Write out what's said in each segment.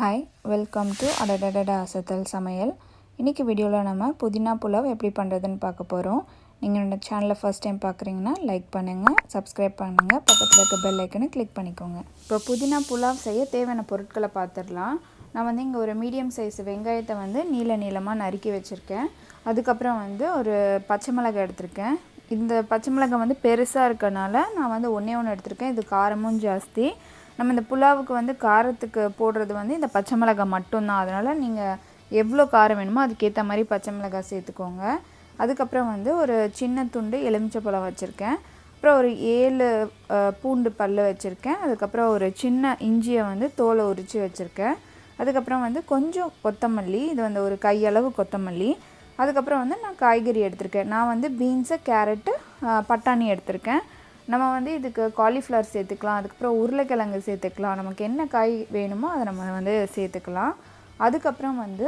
Hi, welcome to அடடடடா அசத்தல் சமையல். இன்றைக்கி வீடியோவில் நம்ம புதினா புலாவ் எப்படி பண்ணுறதுன்னு பார்க்க போகிறோம். நீங்கள் என்னோடய சேனலை ஃபஸ்ட் டைம் பார்க்குறீங்கன்னா லைக் பண்ணுங்கள், சப்ஸ்கிரைப் பண்ணுங்கள், பக்கத்தில் இருக்க பெல் ஐக்கனை கிளிக் பண்ணிக்கோங்க. இப்போ புதினா புலாவ் செய்ய தேவையான பொருட்களை பார்த்துடலாம். நான் வந்து இங்கே ஒரு மீடியம் சைஸ் வெங்காயத்தை வந்து நீளமாக நறுக்கி வச்சுருக்கேன். அதுக்கப்புறம் வந்து ஒரு பச்சை மிளகாய் எடுத்திருக்கேன். இந்த பச்சை மிளகாய் வந்து பெருசாக இருக்கனால நான் வந்து ஒன்று எடுத்திருக்கேன். இது காரமும் ஜாஸ்தி. நம்ம இந்த புலாவுக்கு வந்து காரத்துக்கு போடுறது வந்து இந்த பச்சை மிளகாய் மட்டும்தான். அதனால் நீங்கள் எவ்வளோ காரம் வேணுமோ அதுக்கேற்ற மாதிரி பச்சை மிளகாய் சேர்த்துக்கோங்க. அதுக்கப்புறம் வந்து ஒரு சின்ன துண்டு எலுமிச்சைப்பழம் வச்சுருக்கேன். அப்புறம் ஒரு 7 பூண்டு பல் வச்சுருக்கேன். அதுக்கப்புறம் ஒரு சின்ன இஞ்சியை வந்து தோலை உரித்து வச்சுருக்கேன். அதுக்கப்புறம் வந்து கொஞ்சம் கொத்தமல்லி, இது வந்து ஒரு கையளவு கொத்தமல்லி. அதுக்கப்புறம் வந்து நான் காய்கறி எடுத்திருக்கேன். நான் வந்து பீன்ஸு, கேரட்டு, பட்டாணி எடுத்திருக்கேன். நம்ம வந்து இதுக்கு காலிஃப்ளவர் சேர்த்துக்கலாம், அதுக்கப்புறம் உருளைக்கிழங்கு சேர்த்துக்கலாம். நமக்கு என்ன காய் வேணுமோ அதை நம்ம வந்து சேர்த்துக்கலாம். அதுக்கப்புறம் வந்து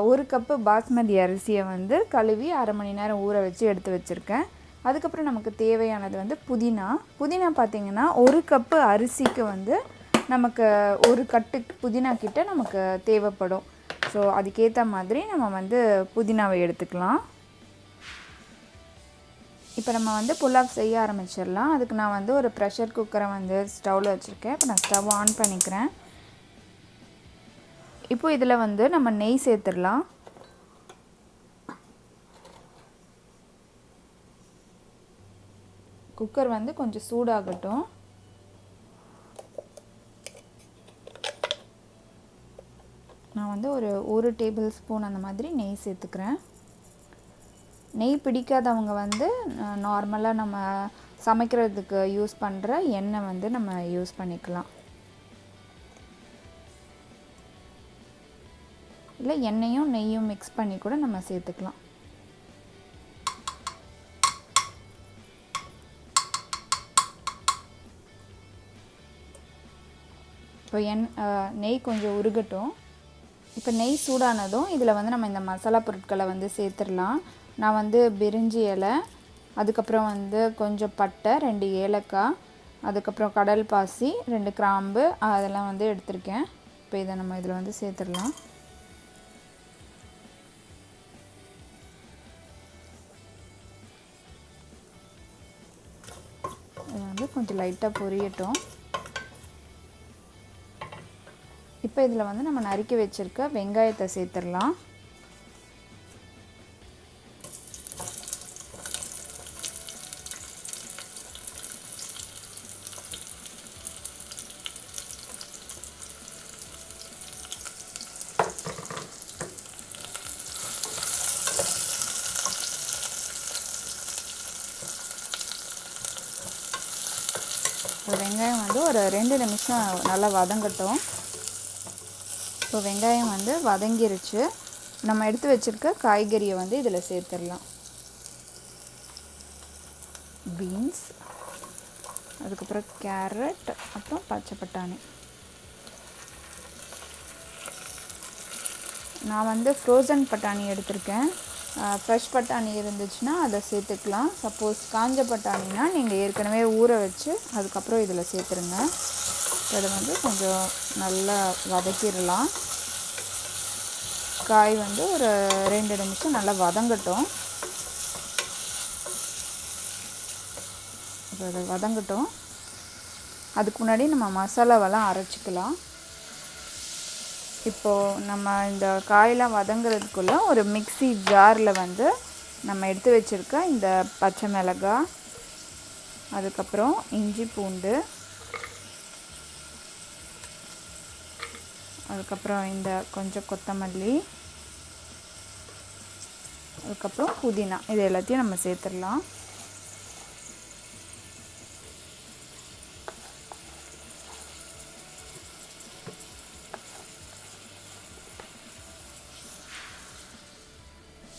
1 கப்பு பாஸ்மதி அரிசியை வந்து கழுவி அரை மணி நேரம் ஊற வச்சு எடுத்து வச்சுருக்கேன். அதுக்கப்புறம் நமக்கு தேவையானது வந்து புதினா பார்த்திங்கன்னா 1 கப்பு அரிசிக்கு வந்து நமக்கு 1 கட்டு புதினா கிட்ட நமக்கு தேவைப்படும். ஸோ அதுக்கேற்ற மாதிரி நம்ம வந்து புதினாவை எடுத்துக்கலாம். இப்போ நம்ம வந்து புலாவ் செய்ய ஆரம்பிச்சிடலாம். அதுக்கு நான் வந்து ஒரு ப்ரெஷர் குக்கரை வந்து ஸ்டவ்வில் வச்சுருக்கேன். இப்போ நான் ஸ்டவ் ஆன் பண்ணிக்கிறேன். இப்போ இதில் வந்து நம்ம நெய் சேர்த்துடலாம். குக்கர் வந்து கொஞ்சம் சூடாகட்டும். நான் வந்து ஒரு டேபிள் ஸ்பூன் அந்த மாதிரி நெய் சேர்த்துக்கிறேன். நெய் பிடிக்காதவங்க வந்து நார்மலாக நம்ம சமைக்கிறதுக்கு யூஸ் பண்ணுற எண்ணெய் வந்து நம்ம யூஸ் பண்ணிக்கலாம். இல்லை எண்ணெயும் நெய்யும் மிக்ஸ் பண்ணி கூட நம்ம சேர்த்துக்கலாம். இப்போ நெய் கொஞ்சம் உருகட்டும். இப்போ நெய் சூடானதும் இதில் வந்து நம்ம இந்த மசாலா பொருட்களை வந்து சேர்த்துடலாம். நான் வந்து பிரிஞ்சி இலை, அதுக்கப்புறம் வந்து கொஞ்சம் பட்டை, 2 ஏலக்காய், அதுக்கப்புறம் கடல் பாசி, 2 கிராம்பு அதெல்லாம் வந்து எடுத்திருக்கேன். இப்போ இதை நம்ம இதில் வந்து சேர்த்துடலாம். இது வந்து கொஞ்சம் லைட்டாக பொரியட்டும். இப்போ இதில் வந்து நம்ம நறுக்கி வச்சுருக்க வெங்காயத்தை சேர்த்துடலாம். வெங்காயம் வந்து ஒரு 2 நிமிஷம் நல்லா வதங்கட்டும். இப்போ வெங்காயம் வந்து வதங்கிருச்சு. நம்ம எடுத்து வச்சுருக்க காய்கறியை வந்து இதில் சேர்த்துடலாம். பீன்ஸ், அதுக்கப்புறம் கேரட், அப்புறம் பச்சை பட்டாணி. நான் வந்து ஃப்ரோசன் பட்டாணி எடுத்திருக்கேன். ஃப்ரெஷ் பட்டாணி இருந்துச்சுன்னா அதை சேர்த்துக்கலாம். சப்போஸ் காஞ்ச பட்டாணினா நீங்கள் ஏற்கனவே ஊற வச்சு அதுக்கப்புறம் இதில் சேர்த்துருங்க. அதை வந்து கொஞ்சம் நல்லா வதக்கிடலாம். காய் வந்து ஒரு 2 நிமிஷம் நல்லா வதங்கட்டும். அதை வதங்கட்டும். அதுக்கு முன்னாடி நம்ம மசாலாவெல்லாம் அரைச்சிக்கலாம். இப்போது நம்ம இந்த காயெல்லாம் வதங்கிறதுக்குள்ளே ஒரு மிக்ஸி ஜாரில் வந்து நம்ம எடுத்து வச்சுருக்க இந்த பச்சை மிளகாய், அதுக்கப்புறம் இஞ்சி பூண்டு, அதுக்கப்புறம் இந்த கொஞ்சம் கொத்தமல்லி, அதுக்கப்புறம் புதினா, இது எல்லாத்தையும் நம்ம சேர்த்துடலாம்.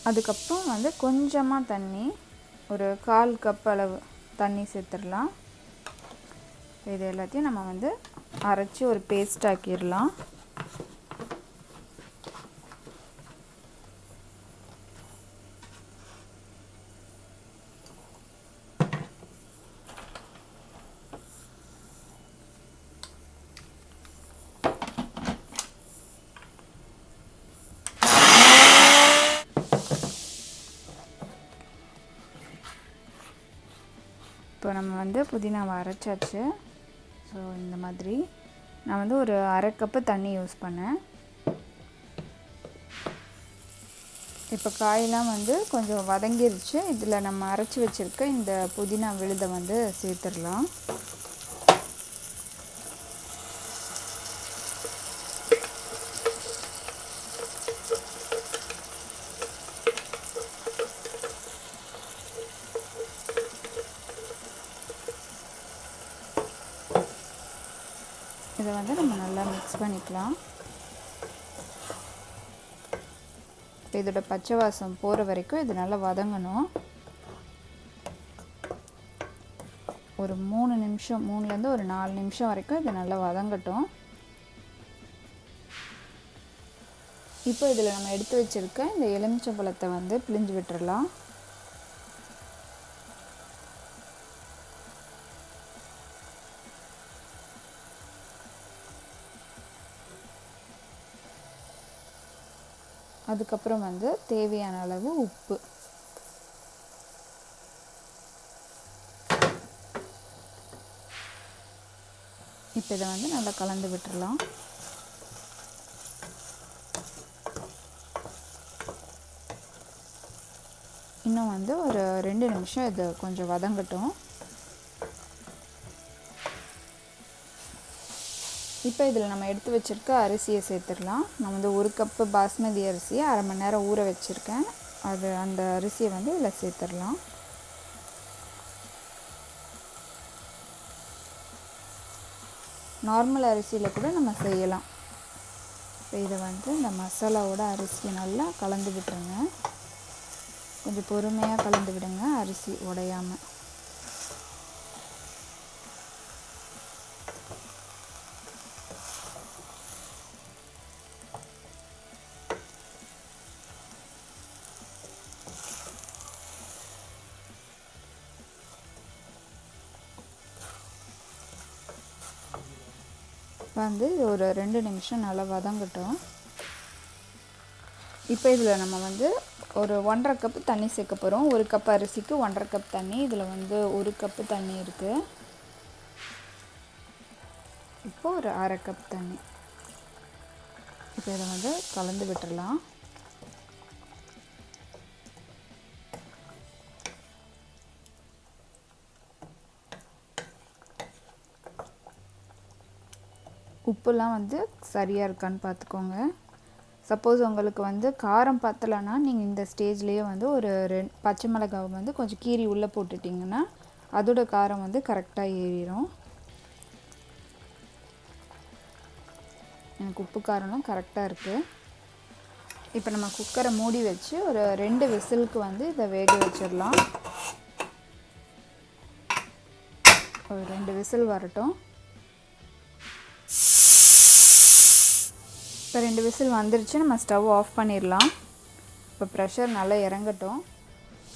அதுக்கப்புறம் வந்து கொஞ்சமாக தண்ணி, ஒரு 1/4 கப் அளவு தண்ணி சேர்த்துடலாம். இது எல்லாத்தையும் நம்ம வந்து அரைச்சி ஒரு பேஸ்ட் ஆக்கிடலாம். இப்போ நம்ம வந்து புதினாவை அரைச்சாச்சு. ஸோ இந்த மாதிரி நான் வந்து ஒரு 1/2 கப்பு தண்ணி யூஸ் பண்ணேன். இப்போ காயெல்லாம் வந்து கொஞ்சம் வதங்கிருச்சு. இதில் நம்ம அரைச்சி வச்சுருக்க இந்த புதினா விழுதை வந்து சேர்த்துடலாம். இதை வந்து நம்ம நல்லா மிக்ஸ் பண்ணிக்கலாம். இப்போ இதோட பச்சை வாசம் போகிற வரைக்கும் இது நல்லா வதங்கணும். ஒரு 3 நிமிஷம், 3லேருந்து ஒரு 4 நிமிஷம் வரைக்கும் இது நல்லா வதங்கட்டும். இப்போ இதில் நம்ம எடுத்து வச்சுருக்க இந்த எலுமிச்சம்பழத்தை வந்து பிழிஞ்சு விட்டுறலாம். அதுக்கப்புறம் வந்து தேவையான அளவு உப்பு. இப்போ இதை வந்து நல்லா கலந்து விட்டுறலாம். இன்னும் வந்து ஒரு 2 நிமிஷம் இது கொஞ்சம் வதங்கட்டும். இப்போ இதில் நம்ம எடுத்து வச்சுருக்க அரிசியை சேர்த்துடலாம். நான் வந்து 1 கப்பு பாஸ்மதி அரிசியை 1/2 மணி நேரம் ஊற வச்சுருக்கேன். அந்த அரிசியை வந்து இதில் சேர்த்துடலாம். நார்மல் அரிசியில் கூட நம்ம செய்யலாம். இப்போ இதை வந்து இந்த மசாலாவோட அரிசியை நல்லா கலந்து விட்டுருங்க. கொஞ்சம் பொறுமையாக கலந்து விடுங்க, அரிசி உடையாமல். வந்து ஒரு 2 நிமிஷம் நல்லா வதங்கட்டும். இப்போ இதில் நம்ம வந்து ஒரு 1/2 கப்பு தண்ணி சேர்க்க போகிறோம். 1 கப் அரிசிக்கு 1/2 கப் தண்ணி. இதில் வந்து 1 கப்பு தண்ணி இருக்குது. இப்போ ஒரு 1/2 கப் தண்ணி. இப்போ இதை வந்து கலந்து விட்டுறலாம். உப்புலாம் வந்து சரியாக இருக்கான்னு பார்த்துக்கோங்க. சப்போஸ் உங்களுக்கு வந்து காரம் பத்தலைன்னா நீங்கள் இந்த ஸ்டேஜ்லேயே வந்து ஒரு 2 பச்சை மிளகாவை வந்து கொஞ்சம் கீறி உள்ளே போட்டுட்டிங்கன்னா அதோட காரம் வந்து கரெக்டாக ஏறிடும். எனக்கு உப்பு காரம்லாம் கரெக்டாக இருக்குது. இப்போ நம்ம குக்கரை மூடி வச்சு ஒரு 2 விசிலுக்கு வந்து இதை வேக வச்சிடலாம். ஒரு 2 விசில் வரட்டும். இப்போ 2 விசில் வந்துருச்சு. நம்ம ஸ்டவ் ஆஃப் பண்ணிடலாம். இப்போ ப்ரெஷர் நல்லா இறங்கட்டும்.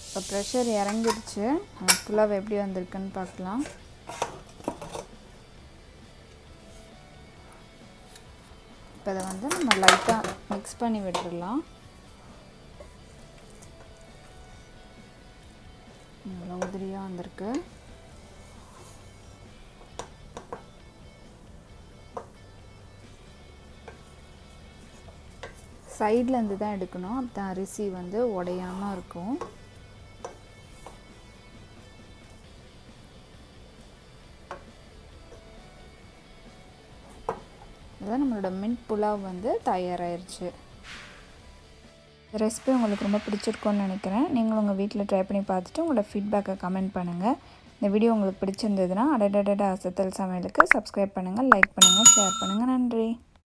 இப்போ ப்ரெஷர் இறங்கிடுச்சு. நம்ம புலாவ் எப்படி வந்திருக்குன்னு பார்க்கலாம். இப்போ இதை வந்து நம்ம லைட்டாக மிக்ஸ் பண்ணி விட்டுடலாம். நல்லா உதிரியாக வந்திருக்கு. சைட்லேருந்து தான் எடுக்கணும். அப்போ அரிசி வந்து உடையாமல் இருக்கும். அதான் நம்மளோட மின்ட் புலாவ் வந்து தயாராகிருச்சு. ரெசிபி உங்களுக்கு ரொம்ப பிடிச்சிருக்கும்னு நினைக்கிறேன். நீங்களும் உங்கள் வீட்டில் ட்ரை பண்ணி பார்த்துட்டு உங்களோட ஃபீட்பேக்கை கமெண்ட் பண்ணுங்கள். இந்த வீடியோ உங்களுக்கு பிடிச்சிருந்ததுன்னா அடடடா அசத்தல் சமையலுக்கு சப்ஸ்கிரைப் பண்ணுங்கள், லைக் பண்ணுங்கள், ஷேர் பண்ணுங்கள். நன்றி.